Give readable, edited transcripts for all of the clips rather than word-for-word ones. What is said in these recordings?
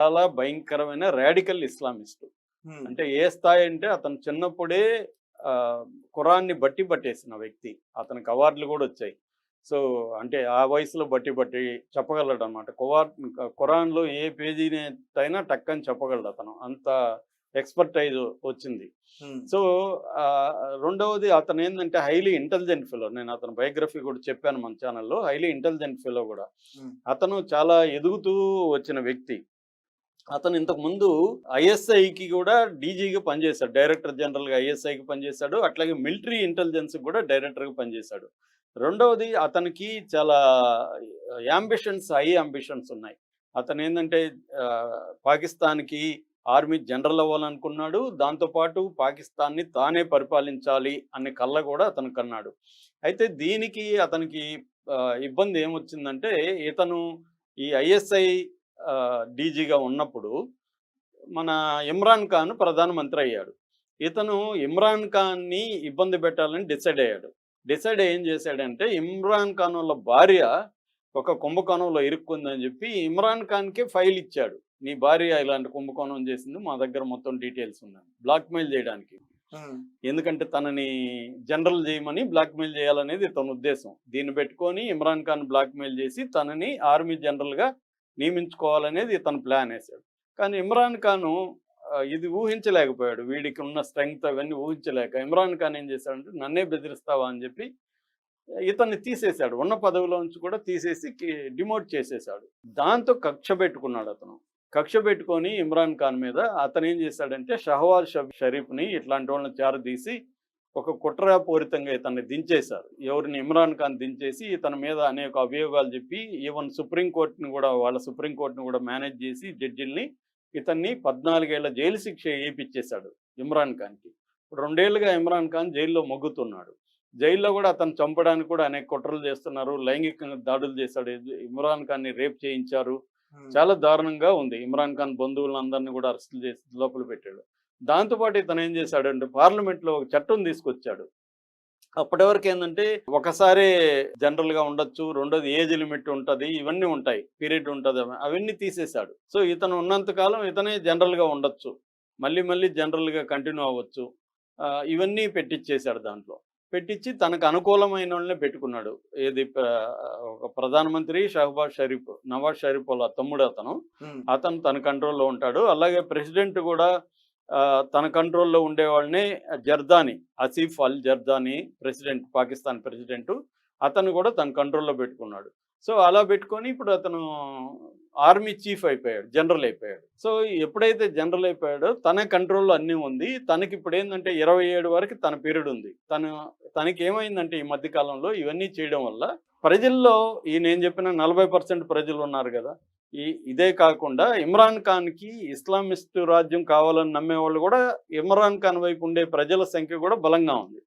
చాలా భయంకరమైన radical Islamist. హ్మ్. అంటే ఏ స్థాయి అంటే అతను చిన్నప్పుడే ఖురాన్‌ని పట్టేసిన వ్యక్తి. అతనికి అవార్డులు కూడా వచ్చాయి. సో, అంటే ఆ వయసులో బట్టి చెప్పగలడనమాట. ఖురాన్‌లో ఏ పేజీనైనా టక్కని చెప్పగలడు అతను. అంత ఎక్స్‌పర్టైజ్ వచ్చింది. హ్మ్. సో, రెండవది అతనేందంటే హైలీ ఇంటెలిజెంట్ ఫెలో. నేను అతని బయోగ్రఫీ కూడా చెప్పాను మన ఛానెల్‌లో. హైలీ ఇంటెలిజెంట్ ఫెలో కూడా. హ్మ్. అతను చాలా ఎదుగుతూ వచ్చిన వ్యక్తి. అతను ఇంతకుముందు ఐఎస్ఐకి కూడా డీజీగా పనిచేశాడు. డైరెక్టర్ జనరల్‌గా ఐఎస్ఐకి పనిచేశాడు. అట్లాగే మిలిటరీ ఇంటెలిజెన్స్‌కి కూడా డైరెక్టర్‌గా పనిచేశాడు. రెండవది అతనికి చాలా హై యాంబిషన్స్ ఉన్నాయి. అతనేందంటే పాకిస్తాన్‌కి ఆర్మీ జనరల్ అవ్వాలనుకున్నాడు. దాంతో పాటు పాకిస్తాన్‌ని తానే పరిపాలించాలి అనే కల కూడా అతను కన్నాడు. అయితే దీనికి అతనికి ఇబ్బంది ఏమొచ్చిందంటే ఇతను ఈ ఐఎస్ఐ డీజీగా ఉన్నప్పుడు మన ఇమ్రాన్ ఖాన్ ప్రధానమంత్రి అయ్యాడు. ఇతను ఇమ్రాన్ ఖాన్‌ని ఇబ్బంది పెట్టాలని డిసైడ్ అయ్యాడు. డిసైడ్ అయ్యి ఏం చేశాడంటే ఇమ్రాన్ ఖాన్ వాళ్ళ భార్య ఒక కుంభకోణంలో ఇరుక్కుందని చెప్పి ఇమ్రాన్ ఖాన్‌కే ఫైల్ ఇచ్చాడు. నీ భార్య ఇలాంటి కుంభకోణం చేసింది. మా దగ్గర మొత్తం డీటెయిల్స్ ఉన్నాయి. బ్లాక్‌మెయిల్ చేయడానికి. హ్మ్. ఎందుకంటే తనని జనరల్ చేయమని బ్లాక్‌మెయిల్ చేయాలనేది ఇతని ఉద్దేశం. దీన్ని పెట్టుకొని ఇమ్రాన్ ఖాన్ బ్లాక్‌మెయిల్ చేసి తనని ఆర్మీ జనరల్‌గా నియమించుకోవాలనేది ఇతను ప్లాన్ ఏసాడు. కానీ ఇమ్రాన్ ఖాను ఇది ఊహించలేకపోయాడు. వీడికి ఉన్న స్ట్రెంగ్త్ అవన్నీ ఊహించలేక ఇమ్రాన్ ఖాన్ ఏం చేశాడంటే నన్నే బెదిరిస్తావా అని చెప్పి ఇతన్ని తీసేశాడు. ఉన్న పదవిలో నుంచి కూడా తీసేసి డిమోట్ చేసేశాడు. దాంతో కక్ష పెట్టుకున్నాడు అతను. కక్ష పెట్టుకొని ఇమ్రాన్ ఖాన్ మీద అతనేం చేశాడంటే షహబాజ్ షరీఫ్‌ని ఇట్లాంటి వాళ్ళని చేరదీసి ఒక కుట్రపూరితంగా ఇతన్ని దించేశారు. ఎవరిని ఇమ్రాన్ ఖాన్ దించేసి ఇతని మీద అనేక అభియోగాలు చెప్పి ఈవెన్ వాళ్ళ సుప్రీం కోర్ట్‌ని కూడా మేనేజ్ చేసి జడ్జిల్ని ఇతన్ని 14 ఏళ్ల జైలు శిక్ష ఏపిచ్చేశాడు ఇమ్రాన్ ఖాన్‌కి. ఇప్పుడు 2 ఏళ్లుగా ఇమ్రాన్ ఖాన్ జైల్లో మగ్గుతున్నాడు. జైల్లో కూడా అతన్ని చంపడానికి కూడా అనేక కుట్రలు చేస్తున్నారు. లైంగికంగా దాడులు చేశాడు. ఇమ్రాన్ ఖాన్‌ని రేప్ చేయించారు. హ్మ్. చాలా దారుణంగా ఉంది. ఇమ్రాన్ ఖాన్ బంధువులందరిని కూడా అరెస్టులు చేసి లోపల పెట్టాడు. దాంతో పాటు ఇతను ఏం చేశాడంటే పార్లమెంట్‌లో ఒక చట్టం తీసుకొచ్చాడు. అప్పటి వరకు ఏందంటే ఒకసారే జనరల్‌గా ఉండొచ్చు. రెండోది ఏజ్ లిమిట్ ఉంటది. ఇవన్నీ ఉంటాయి. పీరియడ్ ఉంటది. అవన్నీ తీసేశాడు. సో, ఇతను ఉన్నంత కాలం ఇతనే జనరల్‌గా ఉండొచ్చు. మళ్ళీ జనరల్‌గా కంటిన్యూ అవ్వచ్చు. ఇవన్నీ పెట్టిచ్చేశాడు దాంట్లో. పెట్టిచ్చి తనకు అనుకూలమైనోళ్ళనే పెట్టుకున్నాడు. ఏది ఒక ప్రధానమంత్రి నవాజ్ షరీఫ్ వాళ్ళ తమ్ముడు అతను. హ్మ్. అతను తన కంట్రోల్‌లో ఉంటాడు. అలాగే ప్రెసిడెంట్ కూడా తన కంట్రోల్‌లో ఉండేవాళ్ళని ఆసిఫ్ అల్ జర్దానీ పాకిస్తాన్ ప్రెసిడెంటు. అతను కూడా తన కంట్రోల్‌లో పెట్టుకున్నాడు. సో, అలా పెట్టుకొని ఇప్పుడు అతను ఆర్మీ చీఫ్ అయిపోయాడు. జనరల్ అయిపోయాడు. సో, ఎప్పుడైతే జనరల్ అయిపోయాడో తన కంట్రోల్‌లో అన్నీ ఉంది. తనకిప్పుడేందంటే 27 వరకు తన పీరియడ్ ఉంది. తనకేమైందంటే ఈ మధ్య కాలంలో ఇవన్నీ చేయడం వల్ల ప్రజల్లో నేను చెప్పిన 40% ప్రజలున్నారు గదా! ఇదే కాకుండా ఇమ్రాన్ ఖాన్‌కి ఇస్లామిస్ట్ రాజ్యం కావాలని నమ్మేవాళ్ళు కూడా ఇమ్రాన్ ఖాన్ వైపు ఉండే ప్రజల సంఖ్య కూడా బలంగా ఉంది.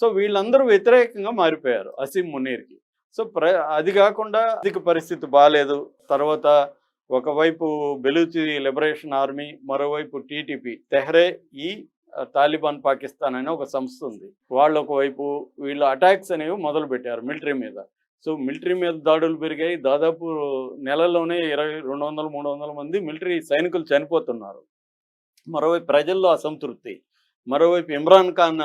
సో, వీళ్ళందరూ వ్యతిరేకంగా మారిపోయారు అసీం మునీర్‌కి. సో, అది కాకుండా ఆర్థిక పరిస్థితి బాలేదు. తర్వాత ఒకవైపు బెలూచి లిబరేషన్ ఆర్మీ, మరోవైపు టీటీపీ ఈ తాలిబాన్ పాకిస్తాన్ అనే ఒక సంస్థ ఉంది. వాళ్ళు ఒకవైపు వీళ్ళు అటాక్స్ అనేవి మొదలుపెట్టారు మిలిటరీ మీద. సో, మిలిటరీ మీద దాడులు పెరిగాయి. దాదాపు నెలలోనే 200, 300 మంది మిలిటరీ సైనికులు చనిపోతున్నారు. మరోవైపు ప్రజల్లో అసంతృప్తి. మరోవైపు ఇమ్రాన్ ఖాన్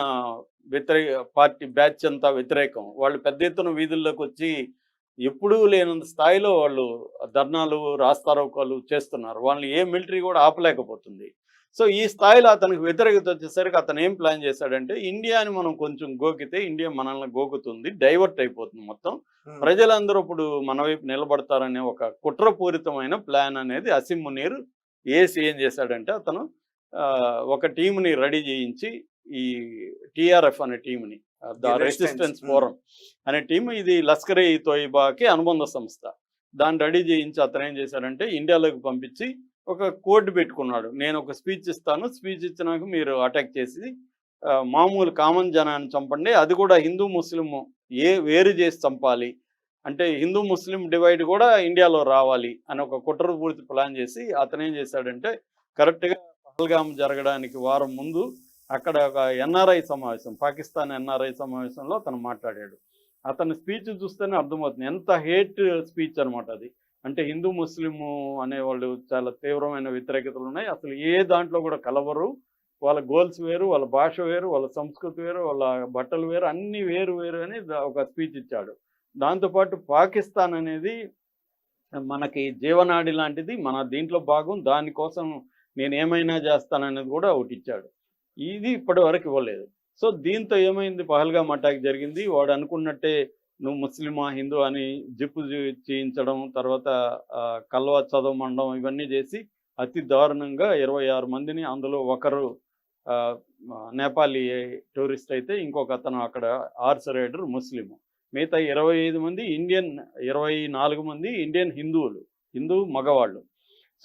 పార్టీ బ్యాచ్ అంతా వ్యతిరేకం. వాళ్ళు పెద్ద ఎత్తున వీధుల్లోకి వచ్చి ఎప్పుడూ లేనంత స్థాయిలో వాళ్ళు ధర్నాలు, రాస్తారోకోలు చేస్తున్నారు. వాళ్ళని ఏ మిలిటరీ కూడా ఆపలేకపోతుంది. సో, ఈ స్థాయిలో అతనికి వ్యతిరేకత వచ్చేసరికి అతను ఏం ప్లాన్ చేశాడంటే ఇండియాని మనం కొంచెం గోకితే ఇండియా మనల్ని గోకుతుంది. డైవర్ట్ అయిపోతుంది మొత్తం. హ్మ్. ప్రజలందరూ ఇప్పుడు మన వైపు నిలబడతారనే ఒక కుట్రపూరితమైన ప్లాన్ అనేది అసీం మునీర్ ఏం చేశాడంటే అతను ఒక టీమ్‌ని రెడీ చేయించి ఈ టీఆర్ఎఫ్ అనే టీమ్‌ని ద రెసిస్టెన్స్ ఫోరం అనే టీమ్ ఇది లష్కర్ ఇ తోయిబాకి అనుబంధ సంస్థ. దాన్ని రెడీ చేయించి అతను ఏం చేశాడంటే ఇండియాలోకి పంపించి ఒక కోడ్ పెట్టుకున్నాడు. నేను ఒక స్పీచ్ ఇస్తాను. స్పీచ్ ఇచ్చినాక మీరు అటాక్ చేసి మామూలు కామన్ జనాన్ని చంపండి. అది కూడా హిందూ, ముస్లిం వేరు చేసి చంపాలి. అంటే హిందూ, ముస్లిం డివైడ్ కూడా ఇండియాలో రావాలి అని ఒక కుట్రపూరిత ప్లాన్ చేసి అతను ఏం చేశాడంటే కరెక్ట్‌గా పహల్గామ్ జరగడానికి వారం ముందు అక్కడ ఒక ఎన్ఆర్ఐ సమావేశం, పాకిస్తాన్ ఎన్ఆర్ఐ సమావేశంలో అతను మాట్లాడాడు. అతని స్పీచ్ చూస్తేనే అర్థమవుతుంది. ఎంత హేట్ స్పీచ్ అనమాట అది. అంటే హిందూ ముస్లిము అనేవాళ్ళు చాలా తీవ్రమైన వ్యతిరేకతలు ఉన్నాయి. అసలు ఏ దాంట్లో కూడా కలవరు. వాళ్ళ గోల్స్ వేరు, వాళ్ళ భాష వేరు, వాళ్ళ సంస్కృతి వేరు, వాళ్ళ బట్టలు వేరు, అన్నీ వేరు వేరు అని ఒక స్పీచ్ ఇచ్చాడు. దాంతోపాటు పాకిస్తాన్ అనేది మనకి జీవనాడి లాంటిది, మన దీంట్లో భాగం, దానికోసం నేనేమైనా చేస్తాననేది కూడా ఒకటిచ్చాడు. ఇది ఇప్పటి వరకు ఇవ్వలేదు. సో దీంతో ఏమైంది, పహల్గామ్ అటాక్ జరిగింది. వాడు అనుకున్నట్టే నువ్వు ముస్లిమా హిందూ అని జిప్పు చేయించడం, తర్వాత కల్వా చదవమండం, ఇవన్నీ చేసి అతి దారుణంగా 26 మందిని, అందులో ఒకరు నేపాలీ టూరిస్ట్ అయితే ఇంకొక అతను అక్కడ హార్స్ రైడర్ ముస్లిము. మిగతా 25 మంది ఇండియన్, 24 మంది ఇండియన్ హిందూ మగవాళ్ళు.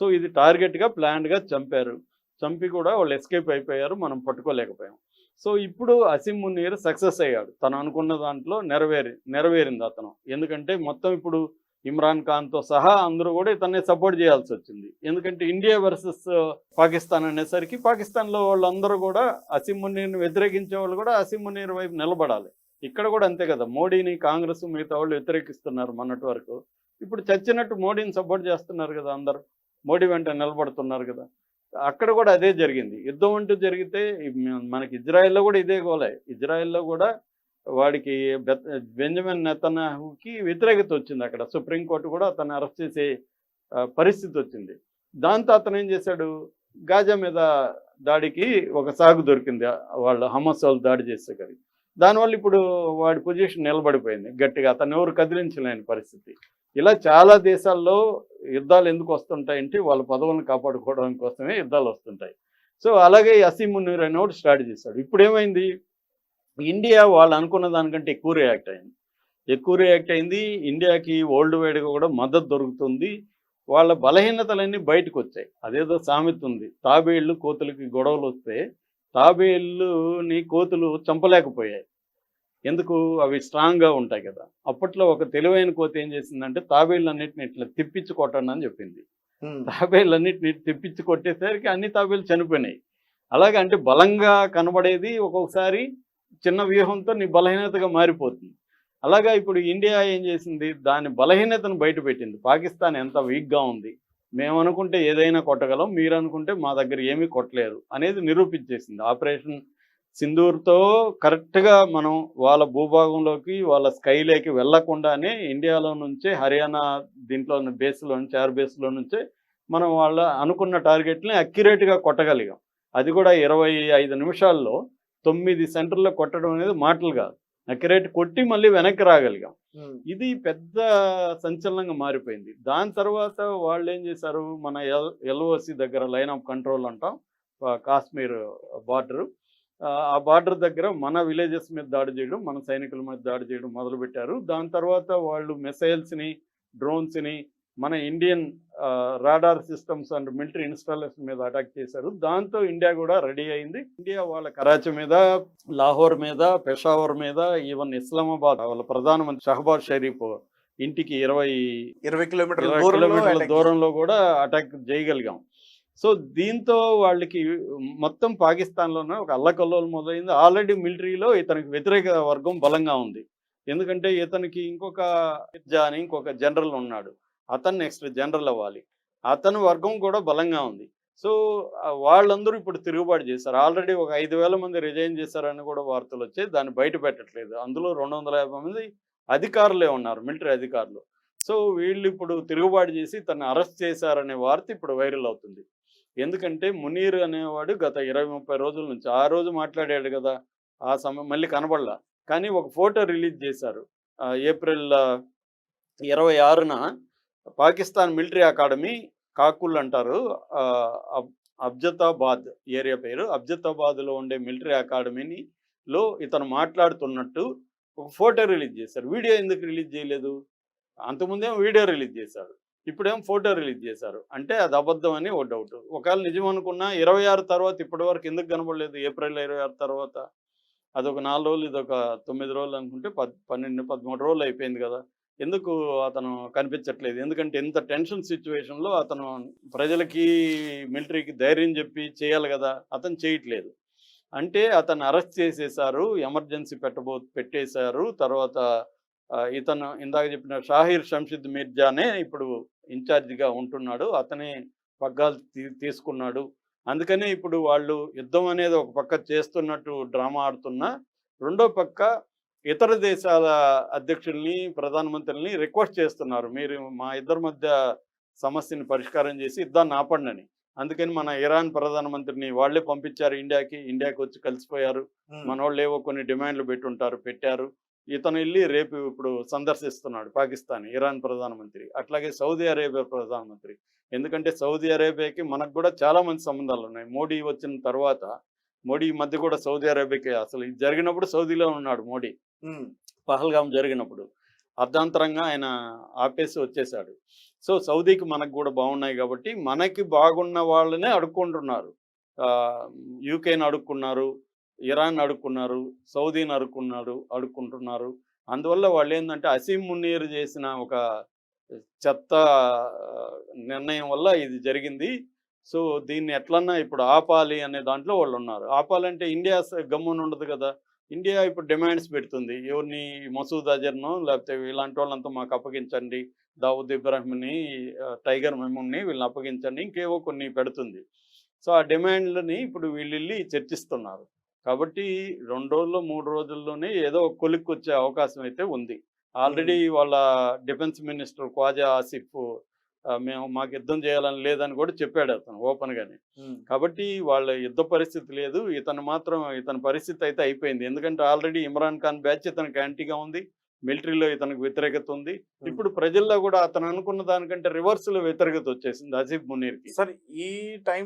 సో ఇది టార్గెట్గా ప్లాన్డ్గా చంపారు. చంపి కూడా వాళ్ళు ఎస్కేప్ అయిపోయారు, మనం పట్టుకోలేకపోయాం. సో ఇప్పుడు అసీం మునీర్ సక్సెస్ అయ్యాడు. తను అనుకున్న దాంట్లో నెరవేరింది అతను. ఎందుకంటే మొత్తం ఇప్పుడు ఇమ్రాన్ ఖాన్తో సహా అందరూ కూడా ఇతన్ని సపోర్ట్ చేయాల్సి వచ్చింది. ఎందుకంటే ఇండియా వర్సెస్ పాకిస్తాన్ అనేసరికి పాకిస్తాన్లో వాళ్ళందరూ కూడా అసీం మునీర్ని వ్యతిరేకించే వాళ్ళు కూడా అసీం మునీర్ వైపు నిలబడాలి. ఇక్కడ కూడా అంతే కదా, మోడీని కాంగ్రెస్ మిగతా వాళ్ళు వ్యతిరేకిస్తున్నారు మొన్నటి వరకు. ఇప్పుడు చచ్చినట్టు మోడీని సపోర్ట్ చేస్తున్నారు కదా, అందరూ మోడీ వెంట నిలబడుతున్నారు కదా. అక్కడ కూడా అదే జరిగింది. యుద్ధం అంటూ జరిగితే మనకి ఇజ్రాయెల్లో కూడా ఇదే గోలే. ఇజ్రాయెల్లో కూడా వాడికి బెంజమిన్ నెతన్యాహుకి వ్యతిరేకత వచ్చింది. అక్కడ సుప్రీంకోర్టు కూడా అతన్ని అరెస్ట్ చేసే పరిస్థితి వచ్చింది. దాంతో అతను ఏం చేశాడు, గాజా మీద దాడికి ఒక సాగు దొరికింది, వాళ్ళు హమాస్ వాళ్ళు దాడి చేసేసరికి. దానివల్ల ఇప్పుడు వాడి పొజిషన్ నిలబడిపోయింది గట్టిగా, అతను ఎవరు కదిలించలేని పరిస్థితి. ఇలా చాలా దేశాల్లో యుద్ధాలు ఎందుకు వస్తుంటాయంటే వాళ్ళ పదవులను కాపాడుకోవడం కోసమే యుద్ధాలు వస్తుంటాయి. సో అలాగే అసీం మునీర్ అనేవాడు స్టార్ట్ చేశాడు. ఇప్పుడు ఏమైంది, ఇండియా వాళ్ళు అనుకున్న దానికంటే ఎక్కువ రియాక్ట్ అయింది. ఇండియాకి వరల్డ్ వైడ్గా కూడా మద్దతు దొరుకుతుంది. వాళ్ళ బలహీనతలన్నీ బయటకు వచ్చాయి. అదేదో సామెత ఉంది, తాబేళ్ళు కోతులకి గొడవలు వస్తే తాబేళ్ళుని కోతులు చంపలేకపోయాయి. ఎందుకు, అవి స్ట్రాంగ్గా ఉంటాయి కదా. అప్పట్లో ఒక తెలివైన కోతి ఏం చేసిందంటే తాబేళ్ళన్నిటిని ఇట్లా తిప్పించి కొట్టండి అని చెప్పింది. తాబేళ్ళన్నిటిని తిప్పించి కొట్టేసరికి అన్ని తాబేళ్ళు చనిపోయినాయి. అలాగే అంటే బలంగా కనబడేది ఒక్కొక్కసారి చిన్న వ్యూహంతో నీ బలహీనతగా మారిపోతుంది. అలాగా ఇప్పుడు ఇండియా ఏం చేసింది, దాని బలహీనతను బయటపెట్టింది. పాకిస్తాన్ ఎంత వీక్గా ఉంది, మేము అనుకుంటే ఏదైనా కొట్టగలం, మీరు అనుకుంటే మా దగ్గర ఏమీ కొట్టలేరు అనేది నిరూపించేసింది. ఆపరేషన్ సింధూర్తో కరెక్ట్గా మనం వాళ్ళ భూభాగంలోకి, వాళ్ళ స్కైలోకి వెళ్లకుండానే ఇండియాలో నుంచే, హర్యానా దీంట్లో బేస్లో నుంచి, ఎయిర్ బేస్లో నుంచే మనం వాళ్ళ అనుకున్న టార్గెట్ని అక్యురేట్గా కొట్టగలిగాం. అది కూడా 25 నిమిషాల్లో 9 సెంటర్లో కొట్టడం అనేది మాటలు కాదు, అక్యురేట్ కొట్టి మళ్ళీ వెనక్కి రాగలిగాం. ఇది పెద్ద సంచలనంగా మారిపోయింది. దాని తర్వాత వాళ్ళు ఏం చేశారు, మన ఎల్ఓసి దగ్గర లైన్ ఆఫ్ కంట్రోల్ అంటాం, కాశ్మీర్ బార్డరు, ఆ బార్డర్ దగ్గర మన విలేజెస్ మీద దాడి చేయడం, మన సైనికుల మీద దాడి చేయడం మొదలుపెట్టారు. దాని తర్వాత వాళ్ళు మిసైల్స్ని, డ్రోన్స్ని, మన Indian radar systems and military installation మీద అటాక్ చేశారు. దాంతో ఇండియా కూడా రెడీ అయింది. ఇండియా వాళ్ళ కరాచీ మీద, లాహోర్ మీద, పెషావర్ మీద, ఈవెన్ ఇస్లామాబాద్ వాళ్ళ ప్రధానమంత్రి షహబాజ్ షరీఫ్ ఇంటికి 20 కిలోమీటర్ల దూరంలో కూడా అటాక్ చేయగలిగాం. సో దీంతో వాళ్ళకి మొత్తం పాకిస్తాన్లోనే ఒక అల్లకల్లోలు మొదలైంది. ఆల్రెడీ మిలిటరీలో ఇతనికి వ్యతిరేక వర్గం బలంగా ఉంది. ఎందుకంటే ఇతనికి ఇంకొక జనరల్ ఉన్నాడు, అతను నెక్స్ట్ జనరల్ అవ్వాలి, అతని వర్గం కూడా బలంగా ఉంది. సో వాళ్ళందరూ ఇప్పుడు తిరుగుబాటు చేశారు. ఆల్రెడీ ఒక 5,000 మంది రిజైన్ చేశారని కూడా వార్తలు వచ్చాయి. దాన్ని బయట పెట్టట్లేదు. అందులో 250 మంది అధికారులే ఉన్నారు, మిలిటరీ అధికారులు. సో వీళ్ళు ఇప్పుడు తిరుగుబాటు చేసి తను అరెస్ట్ చేశారనే వార్త ఇప్పుడు వైరల్ అవుతుంది. ఎందుకంటే మునీర్ అనేవాడు గత 20-30 రోజుల నుంచి, ఆ రోజు మాట్లాడాడు కదా, ఆ సమయం మళ్ళీ కనబడలా. కానీ ఒక ఫోటో రిలీజ్ చేశారు ఏప్రిల్ 26న. పాకిస్తాన్ మిలిటరీ అకాడమీ, కాకుల్ అంటారు, అబ్జతాబాద్ ఏరియా పేరు, అబ్జతాబాద్లో ఉండే మిలిటరీ అకాడమీలో ఇతను మాట్లాడుతున్నట్టు ఒక ఫోటో రిలీజ్ చేశారు. వీడియో ఎందుకు రిలీజ్ చేయలేదు, అంతకుముందేమో వీడియో రిలీజ్ చేశారు, ఇప్పుడేమో ఫోటో రిలీజ్ చేశారు. అంటే అది అబద్ధం అని ఒక డౌట్. ఒకవేళ నిజం అనుకున్నా 26 తర్వాత ఇప్పటి వరకు ఎందుకు కనబడలేదు, ఏప్రిల్ 26 తర్వాత? అదొక 4 రోజులు, ఇదొక 9 రోజులు అనుకుంటే 12-13 రోజులు అయిపోయింది కదా, ఎందుకు అతను కనిపించట్లేదు? ఎందుకంటే ఇంత టెన్షన్ సిచ్యువేషన్లో అతను ప్రజలకి, మిలిటరీకి ధైర్యం చెప్పి చేయాలి కదా, అతను చేయట్లేదు. అంటే అతను అరెస్ట్ చేసేశారు, ఎమర్జెన్సీ పెట్టేశారు, తర్వాత ఇతను ఇందాక చెప్పిన షాహిర్ షంషిద్ మిర్జానే ఇప్పుడు ఇన్ఛార్జిగా ఉంటున్నాడు. అతనే పగ్గాలు తీసుకున్నాడు. అందుకనే ఇప్పుడు వాళ్ళు యుద్ధం అనేది ఒక పక్క చేస్తున్నట్టు డ్రామా ఆడుతున్నా, రెండో పక్క ఇతర దేశాల అధ్యక్షుల్ని, ప్రధానమంత్రుల్ని రిక్వెస్ట్ చేస్తున్నారు. మీరు మా ఇద్దరి మధ్య సమస్యని పరిష్కారం చేసి యుద్ధాన్ని ఆపండని. అందుకని మన ఇరాన్ ప్రధానమంత్రిని వాళ్ళే పంపించారు ఇండియాకి. ఇండియాకి వచ్చి కలిసిపోయారు. మనోళ్ళేవో కొన్ని డిమాండ్లు పెట్టారు. ఇతను ఎళ్లి రేపు ఇప్పుడు సందర్శిస్తున్నాడు పాకిస్తాన్, ఇరాన్ ప్రధానమంత్రి. అట్లాగే సౌదీ అరేబియా ప్రధానమంత్రి. ఎందుకంటే సౌదీ అరేబియాకి మనకు కూడా చాలా మంచి సంబంధాలున్నాయి. మోడీ వచ్చిన తర్వాత మోడీ ఈ మధ్య కూడా సౌదీ అరేబియాకి అసలు ఇది జరిగినప్పుడు సౌదీలో ఉన్నాడు మోడీ. పహల్గాం జరిగినప్పుడు. అర్ధాంతరంగా ఆయన ఆపేసి వచ్చేసాడు. సో సౌదీకి మనకు కూడా బాగున్నాయి కాబట్టి మనకి బాగున్న వాళ్ళనే అడుక్కుంటున్నారు. యూకేని అడుక్కున్నారు, ఇరాన్ అడుక్కున్నారు, సౌదీని అడుక్కుంటున్నారు. అందువల్ల వాళ్ళేందంటే అసీం మునీర్ చేసిన ఒక చెత్త నిర్ణయం వల్ల ఇది జరిగింది. సో దీన్ని ఎట్లన్నా ఇప్పుడు ఆపాలి అనే దాంట్లో వాళ్ళున్నారు. ఆపాలంటే ఇండియా గమ్మునుండదు కదా! ఇండియా ఇప్పుడు డిమాండ్స్ పెడుతుంది. ఎవరిని మసూద్ అజర్‌నో లేకపోతే ఇలాంటి వాళ్ళంతా మాకు అప్పగించండి. దావూద్ ఇబ్రాహింని, టైగర్ మెమూన్‌ని వీళ్ళని అప్పగించండి. ఇంకేవో కొన్ని పెడుతుంది. సో ఆ డిమాండ్‌లని ఇప్పుడు వీళ్ళెళ్లి చర్చిస్తున్నారు. కాబట్టి 2 రోజుల్లో, 3 రోజుల్లోనే ఏదో ఒక కొలిక్కొచ్చే అవకాశం అయితే ఉంది. ఆల్రెడీ వాళ్ళ డిఫెన్స్ మినిస్టర్ ఖ్వాజా ఆసిఫ్ మాకు యుద్ధం చేయాలని లేదని కూడా చెప్పాడు అతను ఓపెన్‌గానే. కాబట్టి వాళ్ళ యుద్ధ పరిస్థితి లేదు. ఇతని పరిస్థితి అయితే అయిపోయింది. ఎందుకంటే ఆల్రెడీ ఇమ్రాన్ ఖాన్ బ్యాచ్ ఇతనికి యాంటీగా ఉంది. మిలిటరీలో ఇతనికి వ్యతిరేకత ఉంది. ఇప్పుడు ప్రజల్లో కూడా అతను అనుకున్న దానికంటే రివర్స్‌లో వ్యతిరేకత వచ్చేసింది ఆసిఫ్ మునీర్‌కి. సరే ఈ టైం